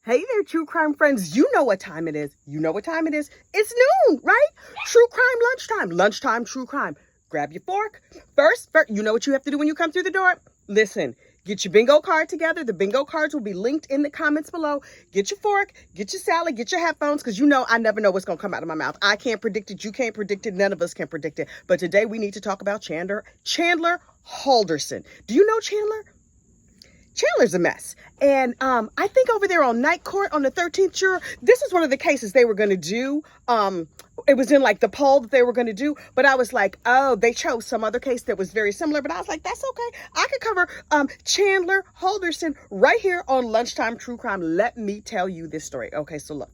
Hey there, true crime friends. You know what time it is. You know what time it is. It's noon, right? True crime lunchtime. Lunchtime, true crime. Grab your fork. First, you know what you have to do when you come through the door? Listen, get your bingo card together. The bingo cards will be linked in the comments below. Get your fork, get your salad, get your headphones, because you know I never know what's going to come out of my mouth. I can't predict it. You can't predict it. None of us can predict it. But today we need to talk about Chandler Halderston. Do you know Chandler? Chandler's a mess. And I think over there on Night Court on the 13th juror, this is one of the cases they were going to do. It was in like the poll that they were going to do. But I was like, oh, they chose some other case that was very similar. But I was like, that's okay. I could cover Chandler Halderston right here on Lunchtime True Crime. Let me tell you this story. Okay, so look.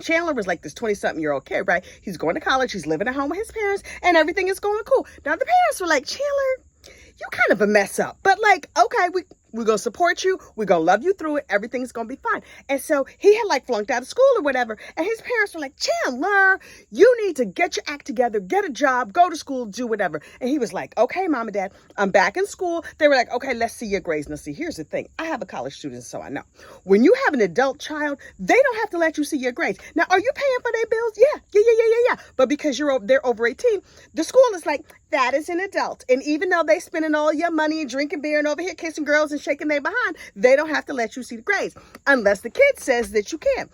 Chandler was like this 20-something-year-old kid, right? He's going to college. He's living at home with his parents. And everything is going cool. Now, the parents were like, Chandler, you kind of a mess up. But like, okay, we're going to support you. We're going to love you through it. Everything's going to be fine. And so he had like flunked out of school or whatever. And his parents were like, Chandler, you need to get your act together, get a job, go to school, do whatever. And he was like, okay, mom and dad, I'm back in school. They were like, okay, let's see your grades. Now see, here's the thing. I have a college student, so I know. When you have an adult child, they don't have to let you see your grades. Now, are you paying for their bills? Yeah. But because they're over 18, the school is like, that is an adult. And even though they spending all your money and drinking beer and over here kissing girls and shaking their behind, they don't have to let you see the grades unless the kid says that you can.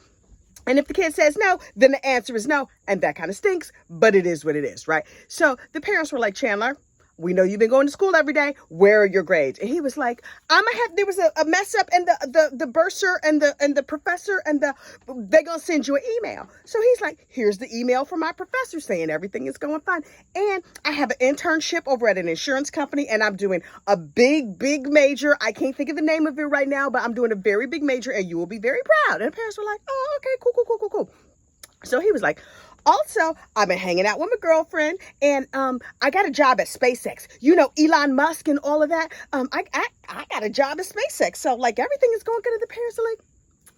And if the kid says no, then the answer is no. And that kind of stinks, but it is what it is, right? So the parents were like, Chandler, we know you've been going to school every day. Where are your grades? And he was like, there was a mess up, and the bursar and the professor and they're going to send you an email. So he's like, here's the email from my professor saying everything is going fine. And I have an internship over at an insurance company, and I'm doing a big major. I can't think of the name of it right now, but I'm doing a very big major, and you will be very proud. And the parents were like, oh, okay, cool. So he was like, also, I've been hanging out with my girlfriend, and I got a job at SpaceX. You know, Elon Musk and all of that. I got a job at SpaceX. So, like, everything is going good. And the parents are like,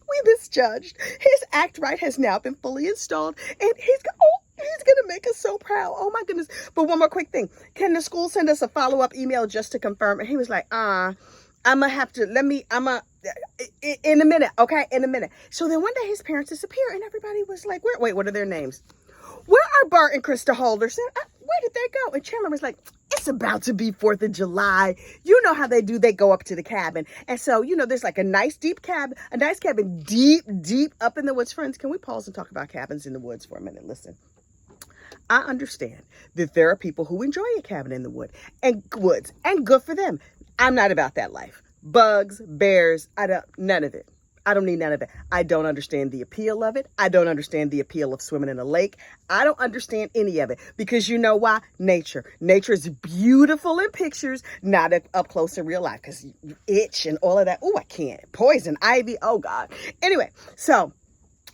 we misjudged. His act right has now been fully installed, and he's going to make us so proud. Oh, my goodness. But one more quick thing. Can the school send us a follow-up email just to confirm? And he was like, I'm going to have to, in a minute, okay? In a minute. So then one day his parents disappear, and everybody was like, wait, what are their names? Where are Bart and Krista Halderston? Where did they go? And Chandler was like, it's about to be 4th of July. You know how they do. They go up to the cabin. And so, you know, there's like a nice cabin deep up in the woods. Friends, can we pause and talk about cabins in the woods for a minute? Listen. I understand that there are people who enjoy a cabin in the woods, and good for them. I'm not about that life. Bugs, bears, none of it. I don't need none of it. I don't understand the appeal of it. I don't understand the appeal of swimming in a lake. I don't understand any of it, because you know why? Nature. Nature is beautiful in pictures, not up close in real life, because you itch and all of that. Oh, I can't. Poison, ivy. Oh, God. Anyway, so,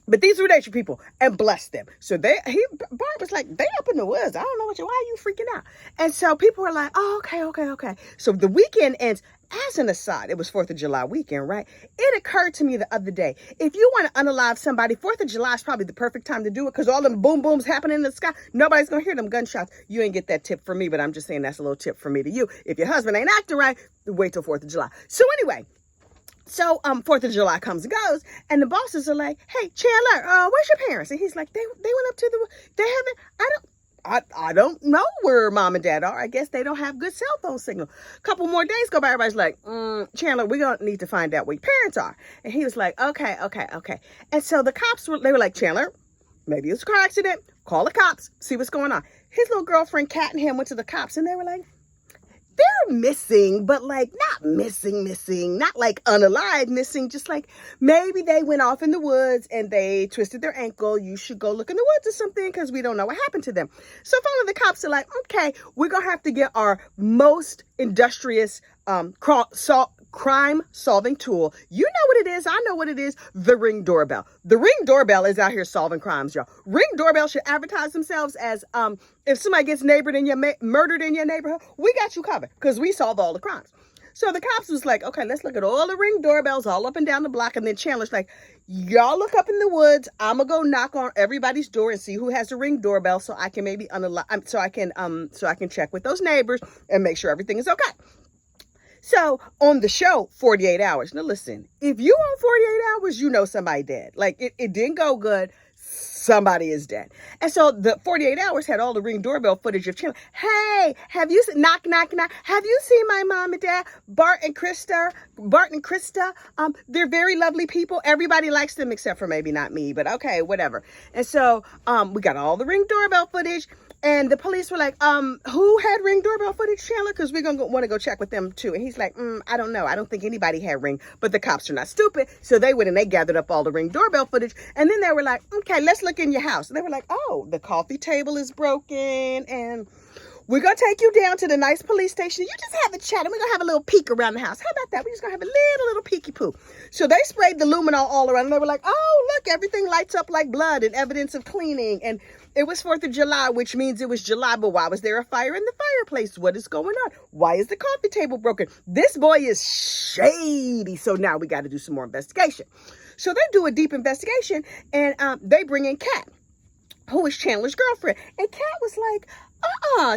but these were nature people, and bless them. So Bart was like, they up in the woods. I don't know why are you freaking out? And so people were like, oh, okay. So the weekend ends. As an aside, it was 4th of July weekend, right? It occurred to me the other day, if you want to unalive somebody, 4th of July is probably the perfect time to do it, because all them boom booms happening in the sky. Nobody's going to hear them gunshots. You ain't get that tip from me, but I'm just saying that's a little tip from me to you. If your husband ain't acting right, wait till 4th of July. So anyway, 4th of July comes and goes, and the bosses are like, hey, Chandler, where's your parents? And he's like, they went up to they haven't, I don't know where mom and dad are. I guess they don't have good cell phone signal. A couple more days go by, everybody's like, Chandler, we're going to need to find out where your parents are. And he was like, okay. And so the cops they were like, Chandler, maybe it's a car accident. Call the cops, see what's going on. His little girlfriend, Kat, and him went to the cops, and they were like, they're missing, but like not missing, not like unalive missing, just like maybe they went off in the woods and they twisted their ankle. You should go look in the woods or something, because we don't know what happened to them. So finally the cops are like, okay, we're going to have to get our most industrious crime solving tool. You know what it is. I know what it is. The Ring doorbell. The Ring doorbell is out here solving crimes, y'all. Ring doorbell should advertise themselves as if somebody gets murdered in your neighborhood, we got you covered, because we solve all the crimes. So the cops was like, okay, let's look at all the Ring doorbells all up and down the block. And then Chandler's like, y'all look up in the woods. I'm gonna go knock on everybody's door and see who has a Ring doorbell, so I can maybe so I can check with those neighbors and make sure everything is okay. So on the show, 48 hours. Now listen, if you on 48 hours, you know somebody dead. Like it didn't go good. Somebody is dead. And so the 48 hours had all the Ring doorbell footage of Chandler. Hey, have you seen, knock, knock, knock. Have you seen my mom and dad, Bart and Krista? They're very lovely people. Everybody likes them except for maybe not me, but okay, whatever. And so we got all the Ring doorbell footage. And the police were like, who had Ring doorbell footage, Chandler? Because we're going to want to go check with them, too. And he's like, I don't know. I don't think anybody had Ring. But the cops are not stupid. So they went and they gathered up all the Ring doorbell footage. And then they were like, okay, let's look in your house. And they were like, oh, the coffee table is broken. And we're going to take you down to the nice police station. You just have a chat. And we're going to have a little peek around the house. How about that? We're just going to have a little peeky poo. So they sprayed the luminol all around. And they were like, oh, look, everything lights up like blood and evidence of cleaning. And it was 4th of July, which means it was July, but why was there a fire in the fireplace? What is going on? Why is the coffee table broken? This boy is shady. So now we got to do some more investigation. So they do a deep investigation, and they bring in Kat, who is Chandler's girlfriend. And Kat was like,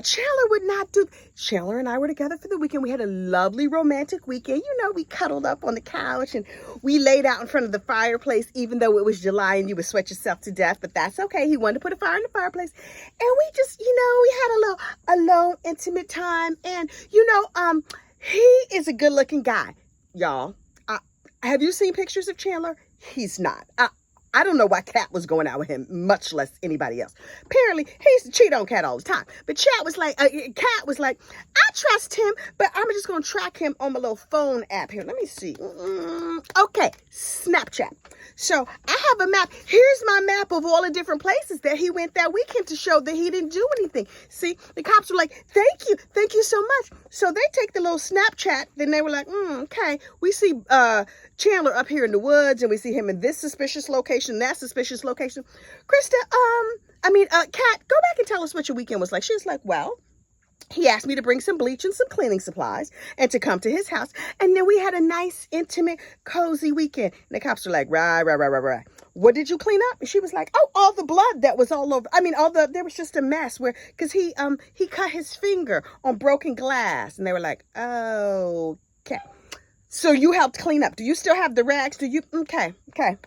Chandler would not do. Chandler and I were together for the weekend. We had a lovely romantic weekend. You know, we cuddled up on the couch and we laid out in front of the fireplace, even though it was July and you would sweat yourself to death. But that's okay. He wanted to put a fire in the fireplace. And we just, we had a little alone, intimate time. And, he is a good looking guy, y'all. Have you seen pictures of Chandler? He's not. I don't know why Kat was going out with him, much less anybody else. Apparently, he used to cheat on Kat all the time. But Kat was like, I trust him, but I'm just going to track him on my little phone app here. Let me see. Okay, Snapchat. So I have a map. Here's my map of all the different places that he went that weekend to show that he didn't do anything. See, the cops were like, thank you so much. So they take the little Snapchat. Then they were like, okay, we see Chandler up here in the woods, and we see him in this suspicious location, that suspicious location. Krista, Kat, go back and tell us what your weekend was like. She was like, well, he asked me to bring some bleach and some cleaning supplies and to come to his house. And then we had a nice, intimate, cozy weekend. And the cops were like, right. What did you clean up? And she was like, oh, all the blood that was all over. There was just a mess because he cut his finger on broken glass. And they were like, oh, okay. So you helped clean up. Do you still have the rags? Do you? Okay.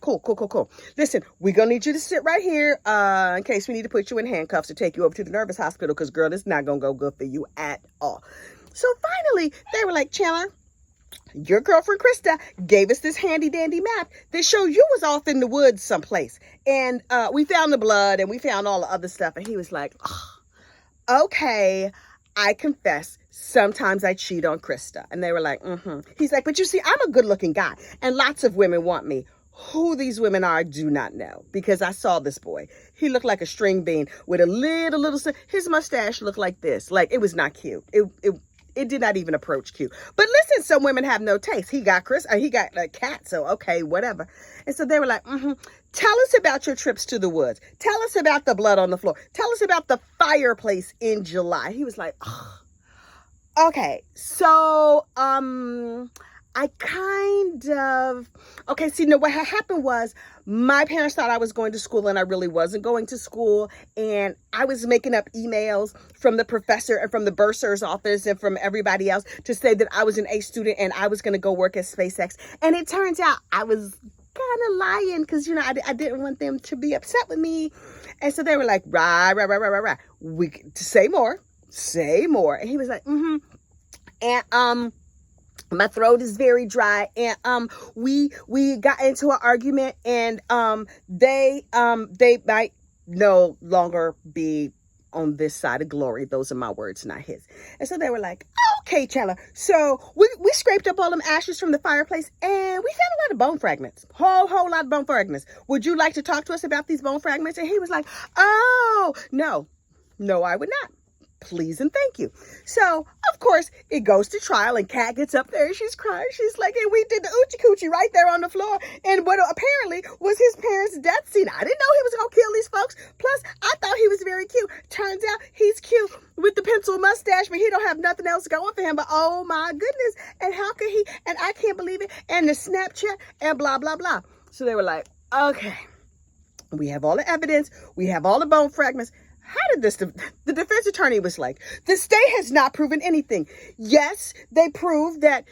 Cool. Listen, we're going to need you to sit right here in case we need to put you in handcuffs or take you over to the nervous hospital because, girl, it's not going to go good for you at all. So finally, they were like, Chandler, your girlfriend Krista gave us this handy dandy map that showed you was off in the woods someplace. And we found the blood and we found all the other stuff. And he was like, okay, I confess. Sometimes I cheat on Krista. And they were like, He's like, but you see, I'm a good looking guy and lots of women want me. Who these women are, I do not know because I saw this boy. He looked like a string bean with a little, his mustache looked like this. Like it was not cute. It did not even approach cute. But listen, some women have no taste. He got a cat. So, okay, whatever. And so they were like, tell us about your trips to the woods. Tell us about the blood on the floor. Tell us about the fireplace in July. He was like, okay, so, what had happened was my parents thought I was going to school and I really wasn't going to school. And I was making up emails from the professor and from the bursar's office and from everybody else to say that I was an A student and I was going to go work at SpaceX. And it turns out I was kind of lying because, I didn't want them to be upset with me. And so they were like, right. Say more. And he was like, And, my throat is very dry, and we got into an argument, and they might no longer be on this side of glory. Those are my words, not his. And so they were like, okay, Chandler. So we scraped up all them ashes from the fireplace, and we found a lot of bone fragments, whole lot of bone fragments. Would you like to talk to us about these bone fragments? And he was like, oh, no, I would not. Please and thank you. So, of course, it goes to trial and Kat gets up there and she's crying. She's like, and we did the oochie coochie right there on the floor. And what apparently was his parents' death scene. I didn't know he was going to kill these folks. Plus, I thought he was very cute. Turns out he's cute with the pencil mustache, but he don't have nothing else going for him. But oh my goodness. And how could he? And I can't believe it. And the Snapchat and blah, blah, blah. So they were like, okay, we have all the evidence. We have all the bone fragments. how did this, the defense attorney was like, the state has not proven anything. Yes, they proved that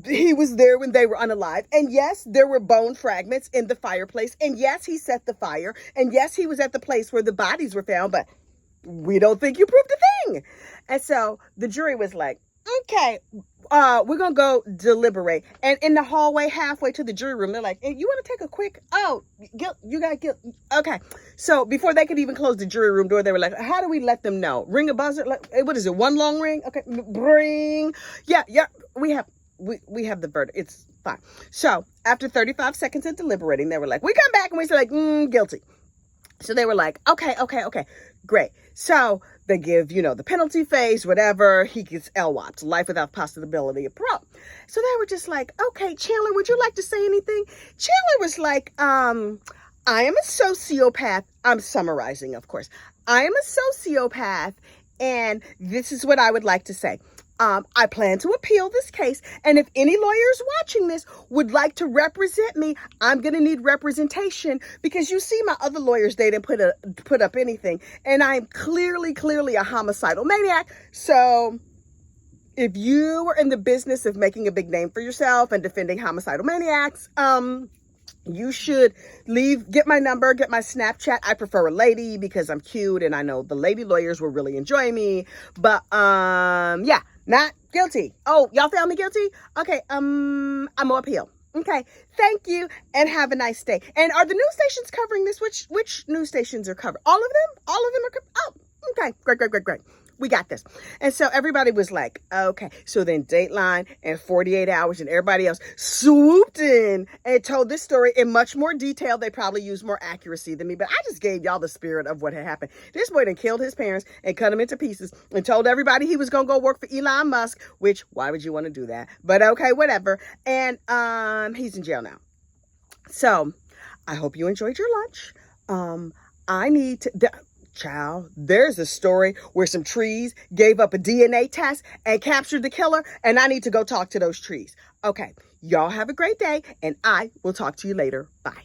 he was there when they were unalive. And yes, there were bone fragments in the fireplace. And yes, he set the fire. And yes, he was at the place where the bodies were found, but we don't think you proved a thing. And so the jury was like, okay, we're going to go deliberate. And in the hallway, halfway to the jury room, they're like, hey, you want to take a quick, you got guilt. Okay. So before they could even close the jury room door, they were like, how do we let them know? Ring a buzzer? Like, what is it? One long ring? Okay. Ring. Yeah. We have the verdict. It's fine. So after 35 seconds of deliberating, they were like, we come back and we say like, guilty. So they were like, okay, great. So they give, the penalty phase, whatever. He gets LWOP, life without possibility of parole. So they were just like, okay, Chandler, would you like to say anything? Chandler was like, I am a sociopath. I'm summarizing, of course. I am a sociopath, and this is what I would like to say. I plan to appeal this case, and if any lawyers watching this would like to represent me, I'm going to need representation, because you see my other lawyers, they didn't put up anything, and I'm clearly a homicidal maniac. So if you are in the business of making a big name for yourself and defending homicidal maniacs, you should get my number, get my Snapchat. I prefer a lady because I'm cute, and I know the lady lawyers will really enjoy me. But yeah, not guilty. Oh, y'all found me guilty? Okay, I'm gonna appeal. Okay, thank you, and have a nice day. And are the news stations covering this? Which news stations are covered? All of them? All of them are covered? Oh, okay, great. We got this. And so everybody was like, okay. So then Dateline and 48 Hours and everybody else swooped in and told this story in much more detail. They probably used more accuracy than me, but I just gave y'all the spirit of what had happened. This boy done killed his parents and cut him into pieces and told everybody he was going to go work for Elon Musk, which, why would you want to do that? But okay, whatever. And he's in jail now. So I hope you enjoyed your lunch. I need to... Child, there's a story where some trees gave up a DNA test and captured the killer, and I need to go talk to those trees. Okay, y'all have a great day, and I will talk to you later. Bye.